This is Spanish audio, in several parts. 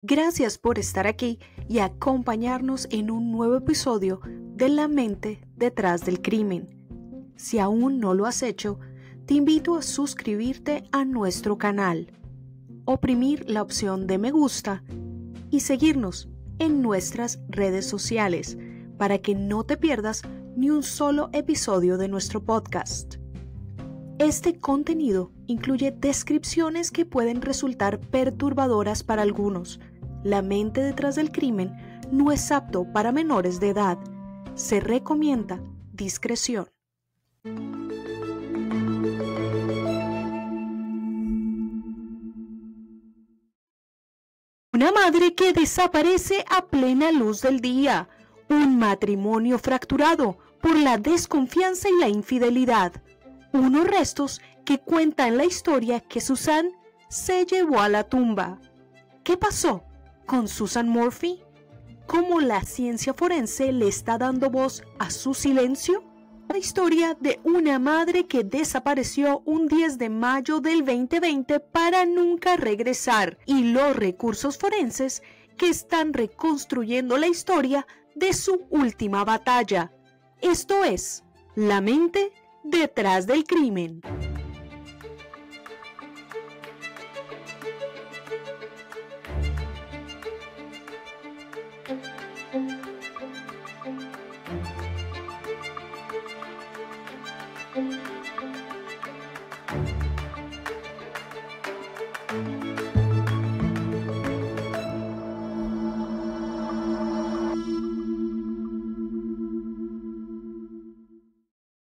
Gracias por estar aquí y acompañarnos en un nuevo episodio de La mente detrás del crimen. Si aún no lo has hecho, te invito a suscribirte a nuestro canal, oprimir la opción de me gusta y seguirnos en nuestras redes sociales para que no te pierdas ni un solo episodio de nuestro podcast. Este contenido incluye descripciones que pueden resultar perturbadoras para algunos. La mente detrás del crimen no es apto para menores de edad. Se recomienda discreción. Una madre que desaparece a plena luz del día. Un matrimonio fracturado por la desconfianza y la infidelidad. Unos restos que cuentan la historia que Susan se llevó a la tumba. ¿Qué pasó con Susan Murphy? ¿Cómo la ciencia forense le está dando voz a su silencio? La historia de una madre que desapareció un 10 de mayo del 2020 para nunca regresar y los recursos forenses que están reconstruyendo la historia de su última batalla. Esto es La mente detrás del crimen.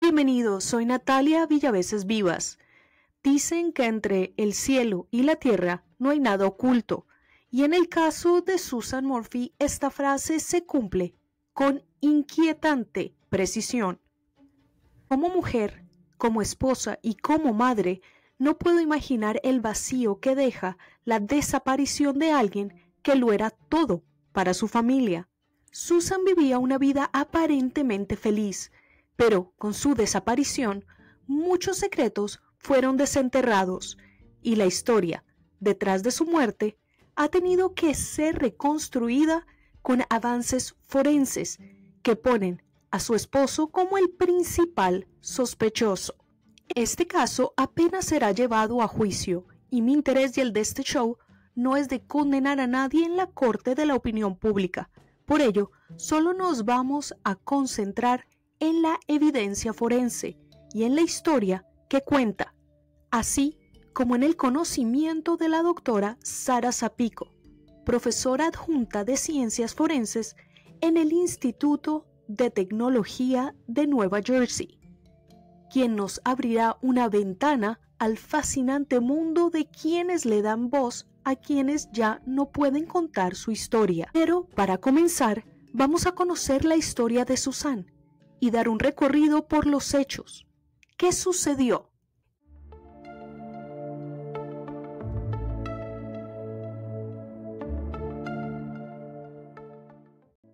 Bienvenidos, soy Natalia Villaveses Vivas. Dicen que entre el cielo y la tierra no hay nada oculto, y en el caso de Susan Murphy esta frase se cumple con inquietante precisión. Como mujer, como esposa y como madre, no puedo imaginar el vacío que deja la desaparición de alguien que lo era todo para su familia. Susan vivía una vida aparentemente feliz, pero con su desaparición, muchos secretos fueron desenterrados y la historia detrás de su muerte ha tenido que ser reconstruida con avances forenses que ponen a su esposo como el principal sospechoso. Este caso apenas será llevado a juicio y mi interés y el de este show no es de condenar a nadie en la corte de la opinión pública. Por ello, solo nos vamos a concentrar en la evidencia forense y en la historia que cuenta, así como en el conocimiento de la doctora Sara Zapico, profesora adjunta de Ciencias Forenses en el Instituto de Tecnología de Nueva Jersey, quien nos abrirá una ventana al fascinante mundo de quienes le dan voz a quienes ya no pueden contar su historia. Pero para comenzar, vamos a conocer la historia de Susan y dar un recorrido por los hechos. ¿Qué sucedió?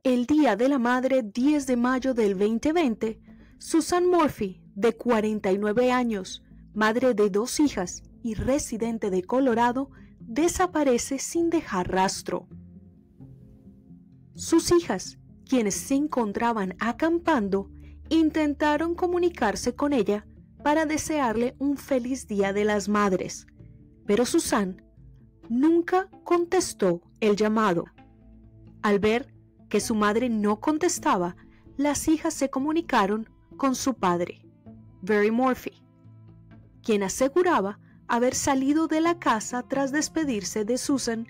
El día de la madre, 10 de mayo del 2020, Susan Murphy, de 49 años, madre de 2 hijas y residente de Colorado, desaparece sin dejar rastro. Sus hijas, quienes se encontraban acampando, intentaron comunicarse con ella para desearle un feliz Día de las Madres, pero Susan nunca contestó el llamado. Al ver que su madre no contestaba, las hijas se comunicaron con su padre, Barry Murphy, quien aseguraba haber salido de la casa tras despedirse de Susan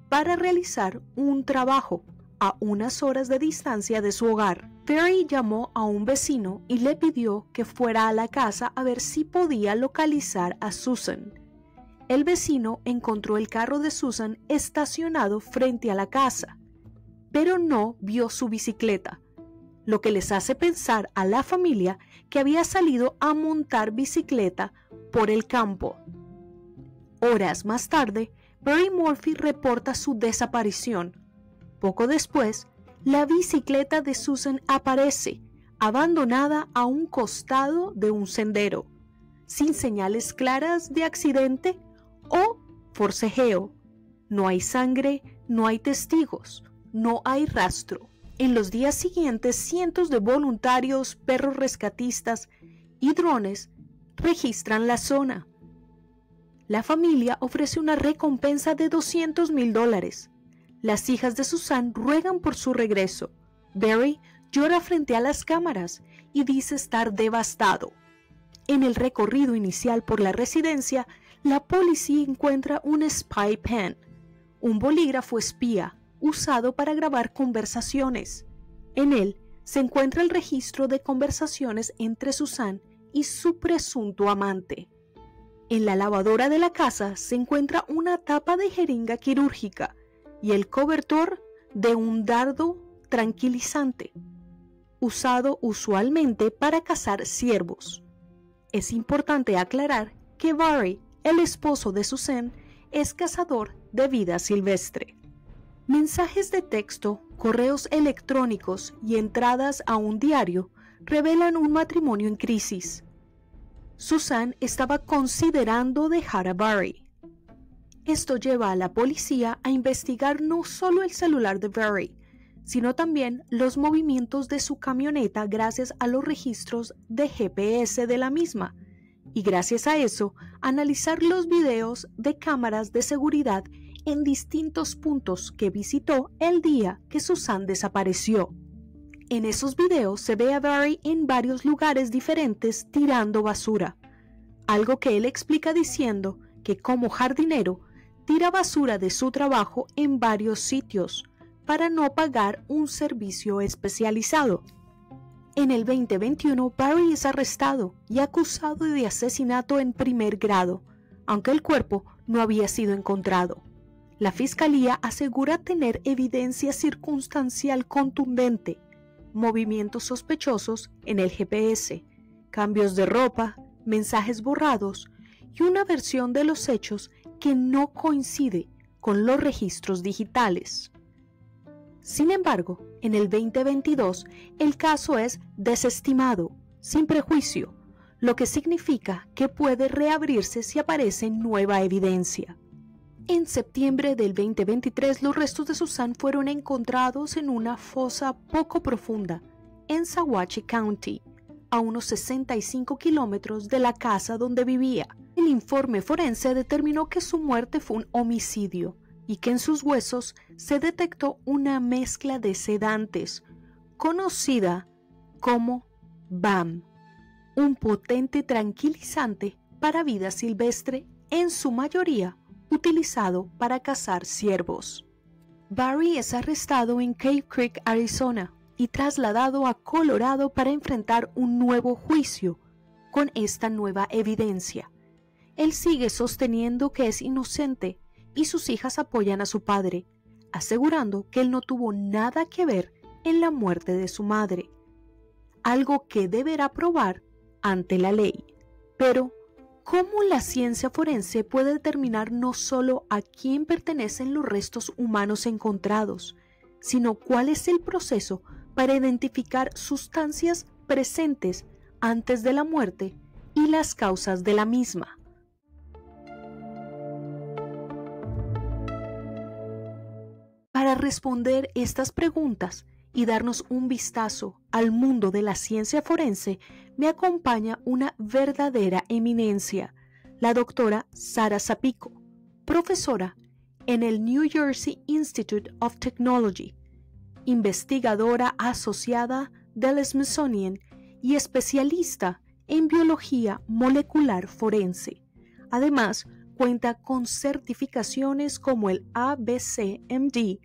para realizar un trabajo a unas horas de distancia de su hogar. Barry llamó a un vecino y le pidió que fuera a la casa a ver si podía localizar a Susan. El vecino encontró el carro de Susan estacionado frente a la casa, pero no vio su bicicleta, lo que les hace pensar a la familia que había salido a montar bicicleta por el campo. Horas más tarde, Barry Murphy reporta su desaparición. Poco después, la bicicleta de Susan aparece, abandonada a un costado de un sendero, sin señales claras de accidente o forcejeo. No hay sangre No hay testigos, no hay rastro. En los días siguientes, cientos de voluntarios, perros rescatistas y drones registran la zona. La familia ofrece una recompensa de $200,000. Las hijas de Susan ruegan por su regreso. Barry llora frente a las cámaras y dice estar devastado. En el recorrido inicial por la residencia, la policía encuentra un spy pen, un bolígrafo espía usado para grabar conversaciones. En él se encuentra el registro de conversaciones entre Susan y su presunto amante. En la lavadora de la casa se encuentra una tapa de jeringa quirúrgica y el cobertor de un dardo tranquilizante, usado usualmente para cazar ciervos. Es importante aclarar que Barry, el esposo de Susan, es cazador de vida silvestre. Mensajes de texto, correos electrónicos y entradas a un diario revelan un matrimonio en crisis. Susan estaba considerando dejar a Barry. Esto lleva a la policía a investigar no solo el celular de Barry, sino también los movimientos de su camioneta gracias a los registros de GPS de la misma, y gracias a eso analizar los videos de cámaras de seguridad en distintos puntos que visitó el día que Susan desapareció. En esos videos se ve a Barry en varios lugares diferentes tirando basura, algo que él explica diciendo que como jardinero tira basura de su trabajo en varios sitios para no pagar un servicio especializado. En el 2021, Barry es arrestado y acusado de asesinato en primer grado, aunque el cuerpo no había sido encontrado. La fiscalía asegura tener evidencia circunstancial contundente, movimientos sospechosos en el GPS, cambios de ropa, mensajes borrados y una versión de los hechos que no coincide con los registros digitales. Sin embargo, en el 2022, el caso es desestimado, sin prejuicio, lo que significa que puede reabrirse si aparece nueva evidencia. En septiembre del 2023, los restos de Susan fueron encontrados en una fosa poco profunda en Saguache County, a unos 65 kilómetros de la casa donde vivía. El informe forense determinó que su muerte fue un homicidio y que en sus huesos se detectó una mezcla de sedantes, conocida como BAM, un potente tranquilizante para vida silvestre, en su mayoría utilizado para cazar ciervos. Barry es arrestado en Cave Creek, Arizona, y trasladado a Colorado para enfrentar un nuevo juicio con esta nueva evidencia. Él sigue sosteniendo que es inocente y sus hijas apoyan a su padre, asegurando que él no tuvo nada que ver en la muerte de su madre, algo que deberá probar ante la ley. Pero, ¿cómo la ciencia forense puede determinar no solo a quién pertenecen los restos humanos encontrados, sino cuál es el proceso para identificar sustancias presentes antes de la muerte y las causas de la misma? Para responder estas preguntas y darnos un vistazo al mundo de la ciencia forense, me acompaña una verdadera eminencia, la doctora Sara Zapico, profesora en el New Jersey Institute of Technology, investigadora asociada del Smithsonian y especialista en biología molecular forense. Además, cuenta con certificaciones como el ABCMD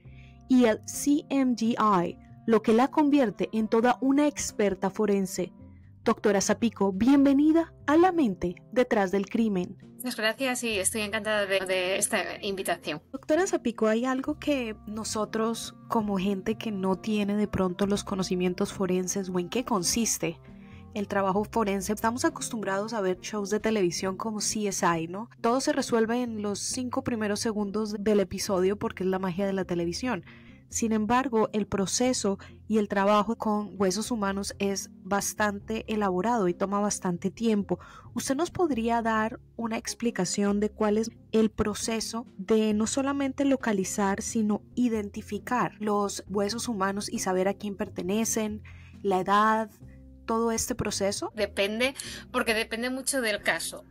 y el CMDI, lo que la convierte en toda una experta forense. Doctora Zapico, bienvenida a La Mente Detrás del Crimen. Muchas gracias y estoy encantada de esta invitación. Doctora Zapico, hay algo que nosotros, como gente que no tiene de pronto los conocimientos forenses o en qué consiste el trabajo forense, estamos acostumbrados a ver shows de televisión como CSI, ¿no? Todo se resuelve en los 5 primeros segundos del episodio porque es la magia de la televisión. Sin embargo, el proceso y el trabajo con huesos humanos es bastante elaborado y toma bastante tiempo. ¿Usted nos podría dar una explicación de cuál es el proceso de no solamente localizar, sino identificar los huesos humanos y saber a quién pertenecen, la edad, todo este proceso? Depende, porque depende mucho del caso.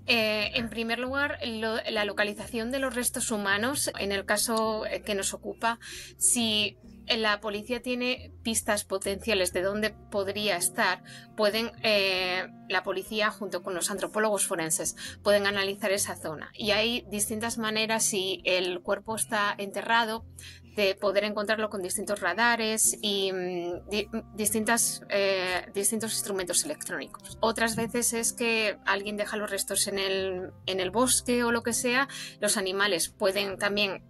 En primer lugar, la localización de los restos humanos, en el caso que nos ocupa, si la policía tiene pistas potenciales de dónde podría estar, la policía junto con los antropólogos forenses pueden analizar esa zona. Y hay distintas maneras, si el cuerpo está enterrado, de poder encontrarlo con distintos radares y distintos instrumentos electrónicos. Otras veces es que alguien deja los restos en el bosque o lo que sea. Los animales pueden también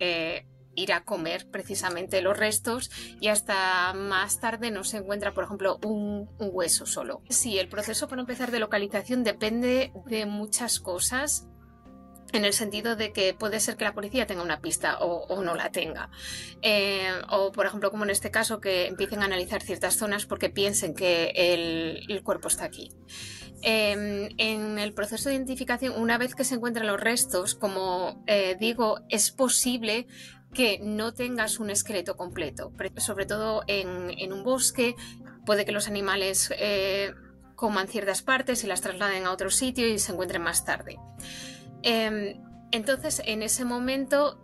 ir a comer precisamente los restos y hasta más tarde no se encuentra, por ejemplo, un hueso solo. Sí, el proceso para empezar de localización depende de muchas cosas, en el sentido de que puede ser que la policía tenga una pista o no la tenga. O, por ejemplo, como en este caso, que empiecen a analizar ciertas zonas porque piensen que el cuerpo está aquí. En el proceso de identificación, una vez que se encuentran los restos, como digo, es posible que no tengas un esqueleto completo, sobre todo en un bosque. Puede que los animales coman ciertas partes y las trasladen a otro sitio y se encuentren más tarde. Entonces, en ese momento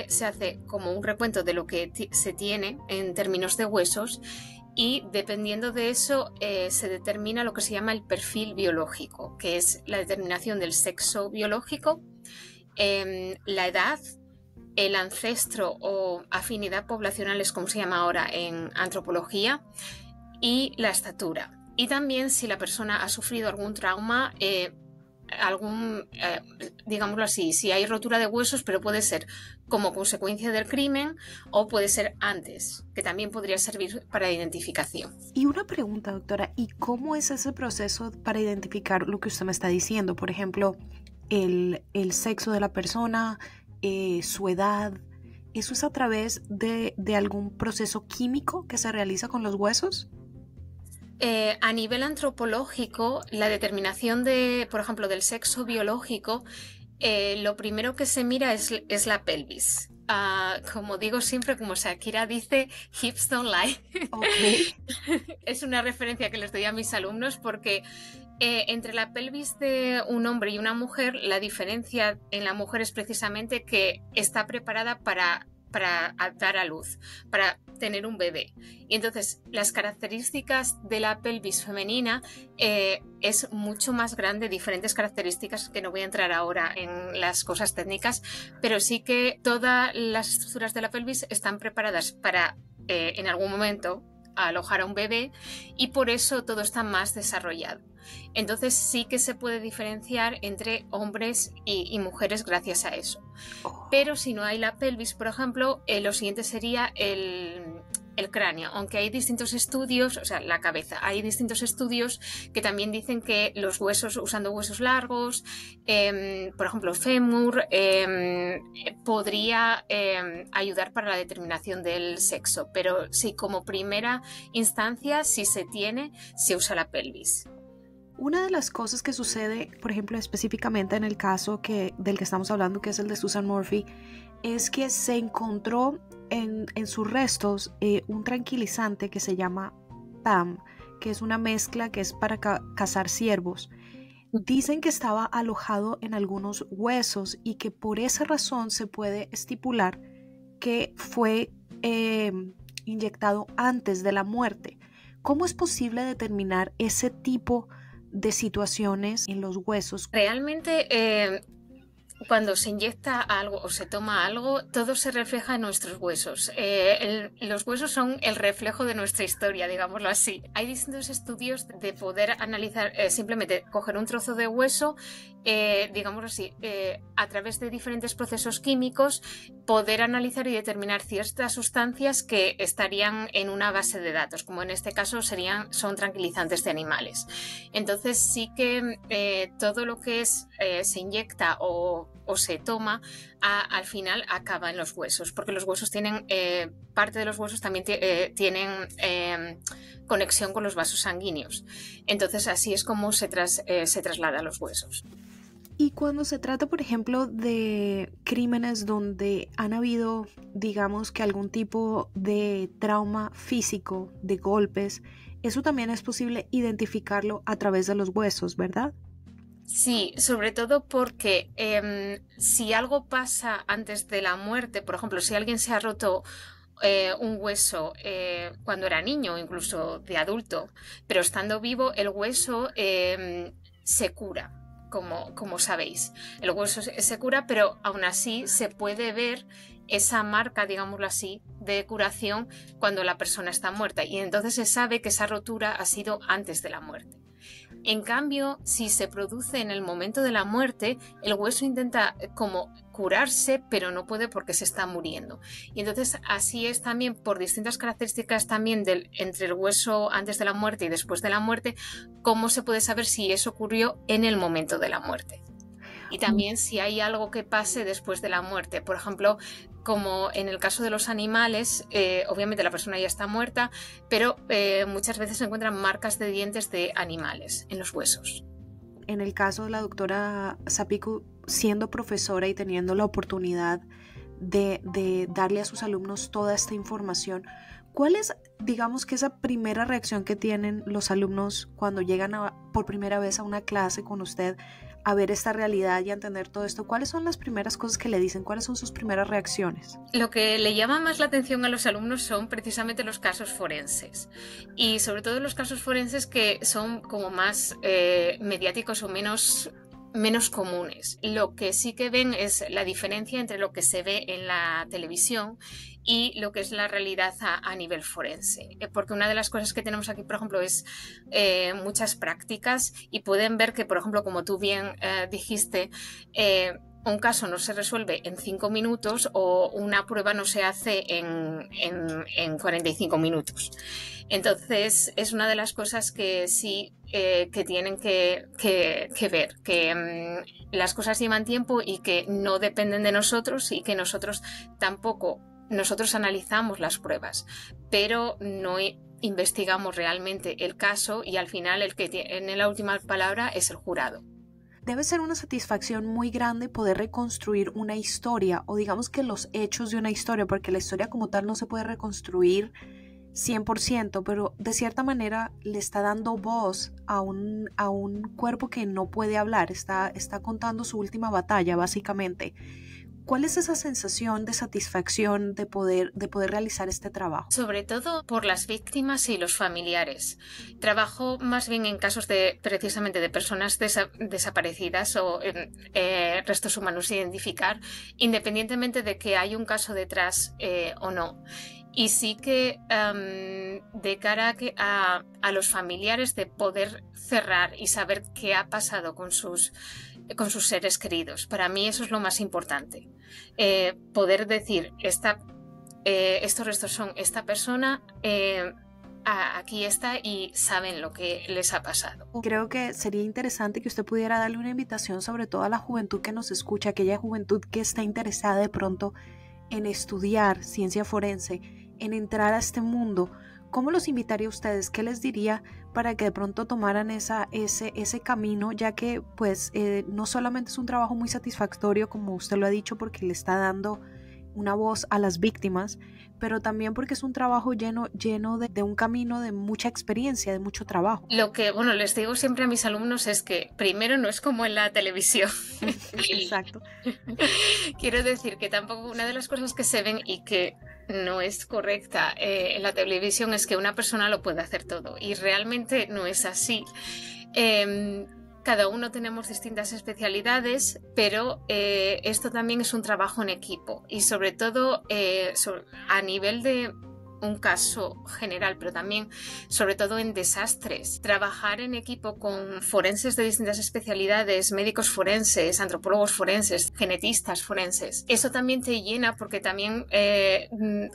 se hace como un recuento de lo que se tiene en términos de huesos, y dependiendo de eso se determina lo que se llama el perfil biológico, que es la determinación del sexo biológico, la edad, el ancestro o afinidad poblacional, es como se llama ahora en antropología, y la estatura. Y también si la persona ha sufrido algún trauma, digámoslo así, si hay rotura de huesos, pero puede ser como consecuencia del crimen o puede ser antes, que también podría servir para identificación. Y una pregunta, doctora, ¿y cómo es ese proceso para identificar lo que usted me está diciendo? Por ejemplo, el sexo de la persona, su edad. ¿Eso es a través de algún proceso químico que se realiza con los huesos? A nivel antropológico, la determinación por ejemplo, del sexo biológico, lo primero que se mira es la pelvis. Como digo siempre, como Shakira dice, hips don't lie. Okay. Es una referencia que les doy a mis alumnos porque entre la pelvis de un hombre y una mujer, la diferencia en la mujer es precisamente que está preparada para dar a luz, para tener un bebé. Y entonces las características de la pelvis femenina es mucho más grande, diferentes características que no voy a entrar ahora en las cosas técnicas, pero sí que todas las estructuras de la pelvis están preparadas para en algún momento alojar a un bebé, y por eso todo está más desarrollado. Entonces sí que se puede diferenciar entre hombres y mujeres gracias a eso. Pero si no hay la pelvis, por ejemplo, lo siguiente sería el cráneo, aunque hay distintos estudios, o sea, la cabeza, hay distintos estudios que también dicen que los huesos, usando huesos largos, por ejemplo, el fémur, podría ayudar para la determinación del sexo, pero sí, como primera instancia, si se tiene, se usa la pelvis. Una de las cosas que sucede, por ejemplo, específicamente en el caso del que estamos hablando, que es el de Susan Murphy, es que se encontró en sus restos un tranquilizante que se llama PAM, que es una mezcla que es para cazar ciervos. Dicen que estaba alojado en algunos huesos y que por esa razón se puede estipular que fue inyectado antes de la muerte. ¿Cómo es posible determinar ese tipo de situaciones en los huesos? Realmente cuando se inyecta algo o se toma algo, todo se refleja en nuestros huesos. Los huesos son el reflejo de nuestra historia, digámoslo así. Hay distintos estudios de poder analizar, simplemente coger un trozo de hueso, digámoslo así, a través de diferentes procesos químicos, poder analizar y determinar ciertas sustancias que estarían en una base de datos, como en este caso son tranquilizantes de animales. Entonces sí que todo lo que se inyecta o o se toma, al final acaba en los huesos, porque los huesos tienen, parte de los huesos también tienen conexión con los vasos sanguíneos. Entonces así es como se traslada a los huesos. Y cuando se trata, por ejemplo, de crímenes donde han habido, digamos que algún tipo de trauma físico, de golpes, eso también es posible identificarlo a través de los huesos, ¿verdad? Sí, sobre todo porque si algo pasa antes de la muerte, por ejemplo, si alguien se ha roto un hueso cuando era niño, incluso de adulto, pero estando vivo, el hueso se cura. Como sabéis, el hueso se cura, pero aún así se puede ver esa marca, digámoslo así, de curación cuando la persona está muerta, y entonces se sabe que esa rotura ha sido antes de la muerte. En cambio, si se produce en el momento de la muerte, el hueso intenta como curarse, pero no puede porque se está muriendo. Y entonces así es también por distintas características también entre el hueso antes de la muerte y después de la muerte, cómo se puede saber si eso ocurrió en el momento de la muerte. Y también si hay algo que pase después de la muerte. Por ejemplo, como en el caso de los animales, obviamente la persona ya está muerta, pero muchas veces se encuentran marcas de dientes de animales en los huesos. En el caso de la doctora Zapico, siendo profesora y teniendo la oportunidad de darle a sus alumnos toda esta información, ¿cuál es, digamos, que esa primera reacción que tienen los alumnos cuando llegan por primera vez a una clase con usted a ver esta realidad y a entender todo esto? ¿Cuáles son las primeras cosas que le dicen? ¿Cuáles son sus primeras reacciones? Lo que le llama más la atención a los alumnos son precisamente los casos forenses, y sobre todo los casos forenses que son como más mediáticos o menos comunes. Lo que sí que ven es la diferencia entre lo que se ve en la televisión y lo que es la realidad a nivel forense. Porque una de las cosas que tenemos aquí, por ejemplo, es muchas prácticas, y pueden ver que, por ejemplo, como tú bien dijiste, un caso no se resuelve en 5 minutos o una prueba no se hace en 45 minutos. Entonces, es una de las cosas que sí que tienen que ver, que las cosas llevan tiempo y que no dependen de nosotros, y que nosotros analizamos las pruebas, pero no investigamos realmente el caso, y al final el que tiene la última palabra es el jurado. Debe ser una satisfacción muy grande poder reconstruir una historia, o digamos que los hechos de una historia, porque la historia como tal no se puede reconstruir 100%, pero de cierta manera le está dando voz a un cuerpo que no puede hablar, está contando su última batalla, básicamente. ¿Cuál es esa sensación de satisfacción de poder realizar este trabajo? Sobre todo por las víctimas y los familiares. Trabajo más bien en casos precisamente de personas desaparecidas o restos humanos sin identificar, independientemente de que hay un caso detrás o no. Y sí que de cara a los familiares, de poder cerrar y saber qué ha pasado con sus seres queridos. Para mí eso es lo más importante. Poder decir, estos restos son esta persona, aquí está, y saben lo que les ha pasado. Creo que sería interesante que usted pudiera darle una invitación, sobre todo a la juventud que nos escucha, aquella juventud que está interesada de pronto en estudiar ciencia forense, en entrar a este mundo. ¿Cómo los invitaría a ustedes? ¿Qué les diría para que de pronto tomaran ese camino? Ya que pues no solamente es un trabajo muy satisfactorio, como usted lo ha dicho, porque le está dando una voz a las víctimas, pero también porque es un trabajo lleno de un camino de mucha experiencia, de mucho trabajo. Lo que, les digo siempre a mis alumnos es que primero no es como en la televisión. Exacto. Quiero decir que tampoco, una de las cosas que se ven y que no es correcta en la televisión es que una persona lo puede hacer todo, y realmente no es así. Cada uno tenemos distintas especialidades, pero esto también es un trabajo en equipo, y sobre todo a nivel de un caso general, pero también sobre todo en desastres. Trabajar en equipo con forenses de distintas especialidades, médicos forenses, antropólogos forenses, genetistas forenses, eso también te llena, porque también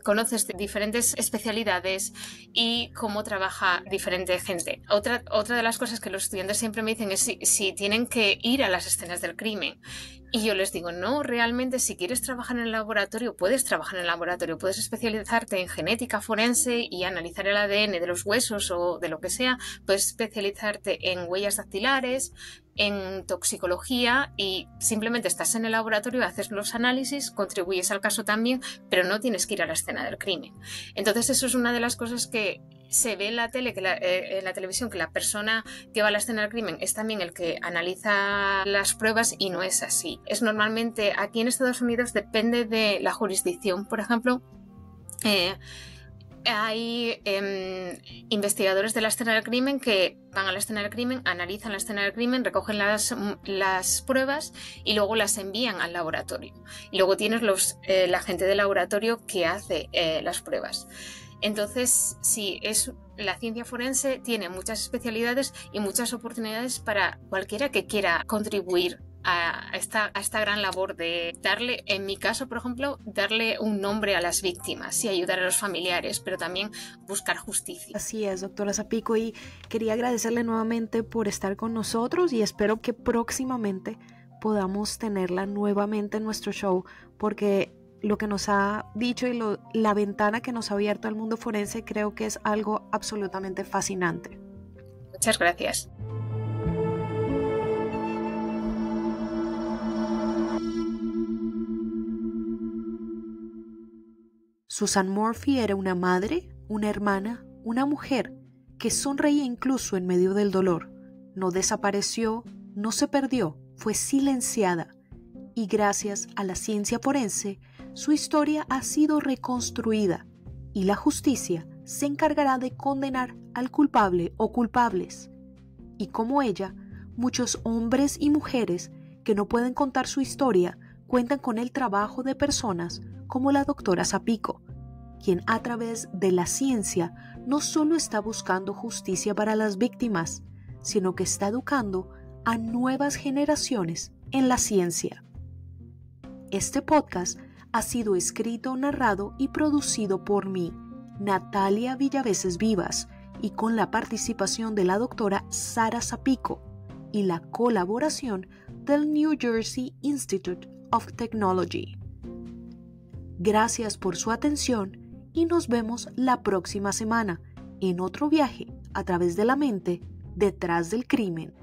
conoces diferentes especialidades y cómo trabaja diferente gente. Otra de las cosas que los estudiantes siempre me dicen es si tienen que ir a las escenas del crimen. Y yo les digo, no, realmente si quieres trabajar en el laboratorio, puedes trabajar en el laboratorio, puedes especializarte en genética forense y analizar el ADN de los huesos o de lo que sea, puedes especializarte en huellas dactilares, en toxicología y simplemente estás en el laboratorio, haces los análisis, contribuyes al caso también, pero no tienes que ir a la escena del crimen. Entonces eso es una de las cosas que se ve en la tele, en la televisión, que la persona que va a la escena del crimen es también el que analiza las pruebas y no es así. Es normalmente, aquí en Estados Unidos depende de la jurisdicción, por ejemplo, hay investigadores de la escena del crimen que van a la escena del crimen, analizan la escena del crimen, recogen las pruebas y luego las envían al laboratorio. Y luego tienes la gente del laboratorio que hace las pruebas. Entonces, sí, la ciencia forense tiene muchas especialidades y muchas oportunidades para cualquiera que quiera contribuir a esta gran labor de darle, en mi caso, por ejemplo, darle un nombre a las víctimas y ayudar a los familiares, pero también buscar justicia. Así es, doctora Zapico, y quería agradecerle nuevamente por estar con nosotros y espero que próximamente podamos tenerla nuevamente en nuestro show, porque lo que nos ha dicho y la ventana que nos ha abierto al mundo forense creo que es algo absolutamente fascinante. Muchas gracias. Susan Murphy era una madre, una hermana, una mujer que sonreía incluso en medio del dolor. No desapareció, no se perdió, fue silenciada. Y gracias a la ciencia forense, su historia ha sido reconstruida y la justicia se encargará de condenar al culpable o culpables. Y como ella, muchos hombres y mujeres que no pueden contar su historia cuentan con el trabajo de personas como la doctora Zapico, quien a través de la ciencia no solo está buscando justicia para las víctimas, sino que está educando a nuevas generaciones en la ciencia. Este podcast ha sido escrito, narrado y producido por mí, Natalia Villaveses Vivas, y con la participación de la doctora Sara Zapico y la colaboración del New Jersey Institute of Technology. Gracias por su atención y nos vemos la próxima semana en otro viaje a través de la mente detrás del crimen.